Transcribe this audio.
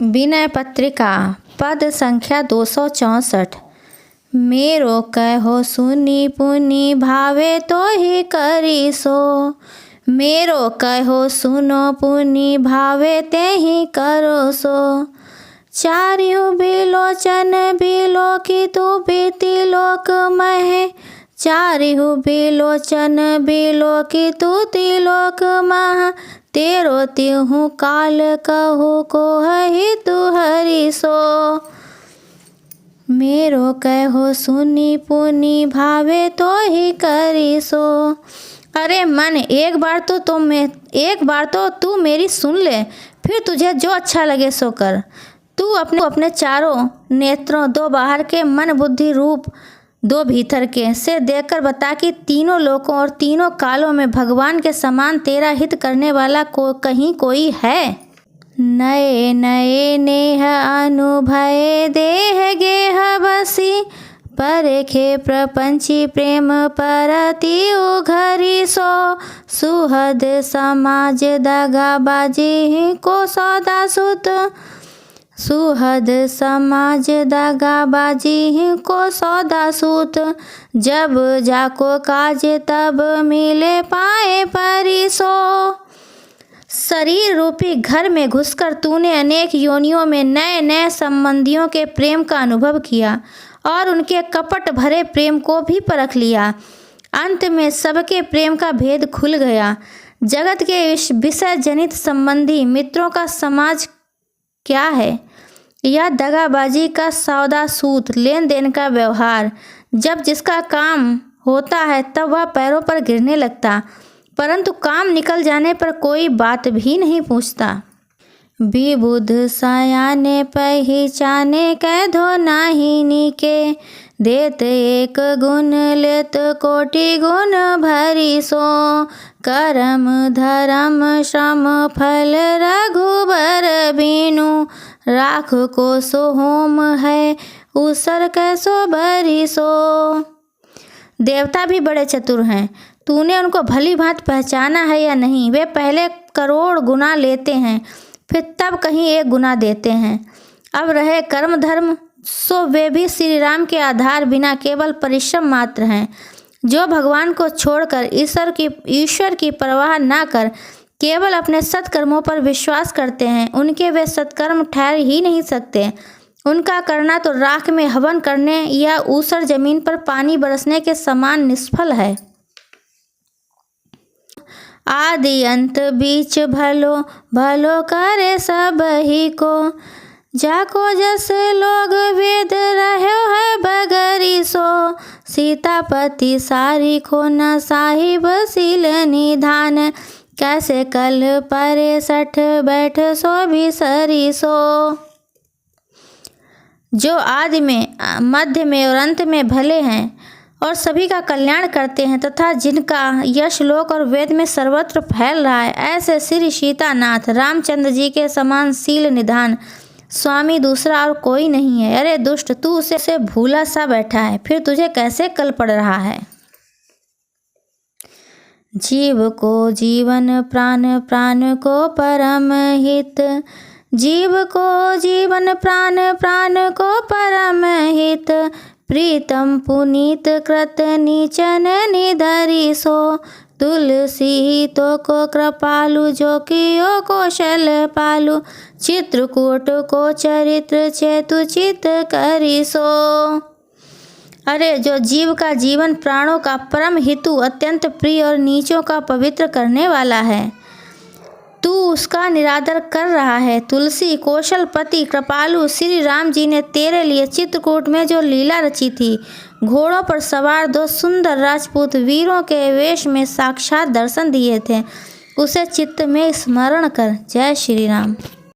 विनय पत्रिका पद संख्या 264। मेरो कहो सुनी पुनि भावे तो ही करी सो। मेरो कहो सुनो पुनि भावे ते ही करो सो। चारियो बिलोचन बिलोकी तू बीती लोक महे। चारिहु बिलोचन बिलोकी तू तिलोक महा। तेरो तिहु काल कहु को ही तू हरि सो। मेरो कहो सुनी पुनि भावे तो ही करी सो। अरे मन, एक बार तो तू मेरी सुन ले, फिर तुझे जो अच्छा लगे सो कर। तू अपने चारों नेत्रों, दो बाहर के मन बुद्धि रूप दो भीतर के, से देखकर बता कि तीनों लोकों और तीनों कालों में भगवान के समान तेरा हित करने वाला कहीं कोई है। नए नए नेह अनुभय देह गेह बसी। परखे प्रपंची प्रेम परति उघरी सो। सुहद समाज दगाबाजी को सौदा सुत। सुहद समाज दगाबाजी को सौदा सूत। जब जाको काज तब मिले पाए परिसो। शरीर रूपी घर में घुसकर तूने अनेक योनियों में नए नए संबंधियों के प्रेम का अनुभव किया और उनके कपट भरे प्रेम को भी परख लिया। अंत में सबके प्रेम का भेद खुल गया। जगत के विषय जनित संबंधी मित्रों का समाज क्या है? यह दगाबाजी का सौदा सूत, लेन देन का व्यवहार। जब जिसका काम होता है तब वह पैरों पर गिरने लगता, परंतु काम निकल जाने पर कोई बात भी नहीं पूछता। विबुध सयाने पहचाने कैधो नाही नीके। देत एक गुण लेत कोटि गुण भरी सो। करम धर्म श्रम फल रघुबर बीनु। राख को सो होम है उसर कैसो भरी सो। देवता भी बड़े चतुर हैं, तूने उनको भली भांति पहचाना है या नहीं? वे पहले करोड़ गुना लेते हैं, फिर तब कहीं एक गुना देते हैं। अब रहे कर्म धर्म, सो वे भी श्री राम के आधार बिना केवल परिश्रम मात्र हैं। जो भगवान को छोड़कर ईश्वर की परवाह ना कर केवल अपने सत्कर्मों पर विश्वास करते हैं, उनके वे सत्कर्म ठहर ही नहीं सकते। उनका करना तो राख में हवन करने या ऊसर जमीन पर पानी बरसने के समान निष्फल है। आदि अंत बीच भलो भलो करे सब ही को। जाको जस लोग वेद रहो है बगरी सो। सीतापति सारी खो न साहिब सील निधान। कैसे कल परे सठ बैठ सो बिसरी सो। जो आदि में, मध्य में और अंत में भले हैं और सभी का कल्याण करते हैं तथा जिनका यश लोक और वेद में सर्वत्र फैल रहा है, ऐसे श्री सीतानाथ रामचंद्र जी के समान सील निधान स्वामी दूसरा और कोई नहीं है। अरे दुष्ट, तू उसे भूला सा बैठा है, फिर तुझे कैसे कल पड़ रहा है? जीव को जीवन प्राण, प्राण को परम हित। जीव को जीवन प्राण, प्राण को परम हित। प्रीतम पुनीत कृत नीचन निधरी सो। तुलसी तो को कृपालु जो कियो कौशल पालु। चित्रकूट को चरित्र चेतु चित करी सो। अरे जो जीव का जीवन, प्राणों का परम हितु, अत्यंत प्रिय और नीचों का पवित्र करने वाला है, तू उसका निरादर कर रहा है। तुलसी, कौशलपति, कृपालु श्री राम जी ने तेरे लिए चित्रकूट में जो लीला रची थी, घोड़ों पर सवार दो सुंदर राजपूत वीरों के वेश में साक्षात दर्शन दिए थे, उसे चित्त में स्मरण कर। जय श्री राम।